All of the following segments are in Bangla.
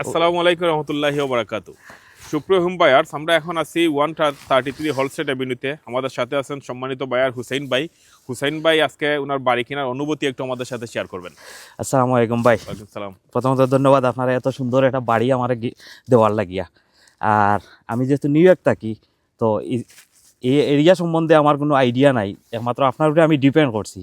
আসসালামু আলাইকুম রহমতুল্লাহি ওয়া বারাকাতু। সুপ্রিয় হোম বায়ার্স, আমরা এখন আছি 133 হলস্টেট অ্যাভিনিউতে। আমাদের সাথে আছেন সম্মানিত বায়ার হুসাইন ভাই। হুসাইন ভাই আজকে ওনার বাড়ি কেনার অনুভূতি একটু আমাদের সাথে শেয়ার করবেন। আসসালামু আলাইকুম ভাই। ওয়ালাইকুম সালাম। প্রথমত ধন্যবাদ আপনারা এত সুন্দর একটা বাড়ি আমার দেওয়ার লাগিয়া। আর আমি যেহেতু নিউ ইয়র্ক থাকি, তো এই এরিয়া সম্বন্ধে আমার কোনো আইডিয়া নাই, একমাত্র আপনার উপরে আমি ডিপেন্ড করছি।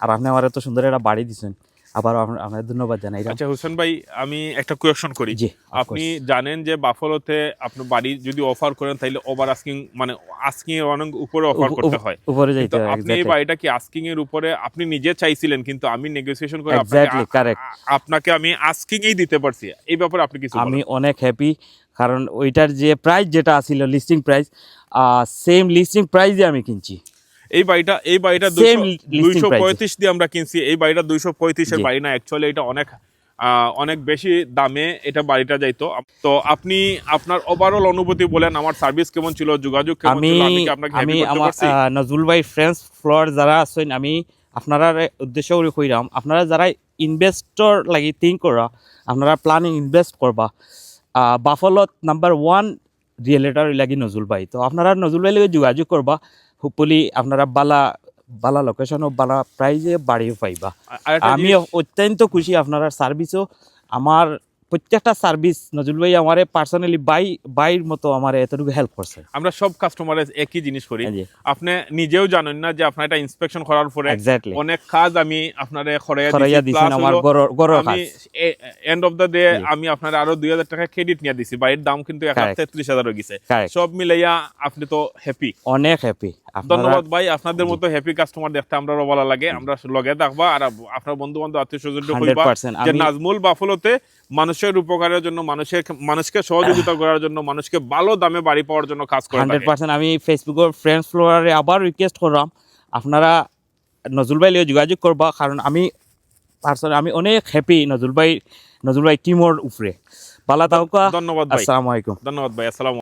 আর আপনি আমার এত সুন্দর একটা বাড়ি দিচ্ছেন, আবার আপনার ধন্যবাদ জানাই। আচ্ছা হুসেন ভাই, আমি একটা কোয়েশ্চন করি। জি, আপনি জানেন যে বাফালোতে আপনি বাড়ি যদি অফার করেন তাহলে ওভার আস্কিং, মানে আস্কিং এর অনেক উপরে অফার করতে হয়। উপরে যাইতে কিন্তু হয়। আপনি এই বাড়িটা কি আস্কিং এর উপরে আপনি নিজে চাইছিলেন, কিন্তু আমি নেগোসিয়েশন করে এক্স্যাক্টলি কারেক্ট। আপনাকে আমি আস্কিং এই দিতে পারছি। এই ব্যাপারে আপনি কিছু আমি বলেন। অনেক হ্যাপি, কারণ ওইটার যে প্রাইস যেটা ছিল লিস্টিং প্রাইস, সেম লিস্টিং প্রাইসে আমি কিনছি। এই বাড়িটা Same listing price 235 দিয়ে আমরা কিনছি। এই বাড়িটা 235 এর জি। বাড়ি না, অ্যাকচুয়ালি এটা অনেক বেশি দামে এটা বাড়িটা যাইতো। তো আপনি আপনার ওভারঅল অনুভূতি বলেন, আমার সার্ভিস কেমন ছিল, যোগাযোগ কেমন ছিল, আমি কি আপনাকে হ্যাপি করতে আমার পারছি? নজরুল ভাই ফ্রেন্ডস ফ্লোর যারা আছেন, আমি আপনারা উদ্দেশ্য করে কইরাম, আপনারা যারা ইনভেস্টর লাগি থিঙ্ক করা, আপনারা প্ল্যানিং ইনভেস্ট করবা, বাফালোত নাম্বার 1 রিয়েলেটার লাগি নজরুল ভাই। তো আপনারা নজরুল ভাই লাগে যোগাযোগ করবা, হোপফুলি আপনারা বালা বালা লোকেশনও বালা প্রাইজে বাড়িও পাইবা। আরেকটা আমি জিনিস, অত্যন্ত খুশি আপনার সার্ভিসও। আমার প্রত্যেকটা সার্ভিস নজরুল ভাই আমারে পার্সোনালি বাইর মতো আমার এতটুকু হেল্প করছে। আমরা সব কাস্টমারের একই জিনিস করি। জি। আপনি নিজেও জানেন না যে আপনার এটা ইন্সপেকশন করার পরে এক্স্যাক্টলি অনেক কাজ আমি আপনারে খরাইয়া খরাইয়া দিছেন আমার গরর আমি কাজ। এন্ড অফ দ্য ডে জি। আমি আপনার আরো 2000 টাকা ক্রেডিট নিয়ে দিছি। বাড়ির দাম কিন্তু 1,33,000 হয়ে গেছে। Correct. সব মিলাইয়া আপনি তো হ্যাপি। অনেক হ্যাপি। ধন্যবাদ ভাই, আপনাদের মতো হ্যাপি কাস্টমার দেখতে আমরাও ভালো লাগে। আমরা লগে থাকবা, আর আপনার বন্ধু বান্ধব আত্মীয় স্বজনকে কইবা 100% যে আমি নাজমুল বাফলোতে মানুষের উপকারের জন্য, মানুষকে সহযোগিতা করার জন্য, মানুষকে ভালো দামে বাড়ি পাওয়ার জন্য কাজ করে থাকে। 100% আমি ফেসবুকের ফ্রেন্ডস ফ্লোরারে আবার রিকোয়েস্ট করলাম, আপনারা নজরুল ভাই লিয়ে যোগাযোগ করবা, কারণ আমি আমি অনেক হ্যাপি নজরুল ভাই টিমর উপরে। ভালো থাকুকা। ধন্যবাদ ভাই। আসসালামু আলাইকুম। ধন্যবাদ ভাই। আসসালাম।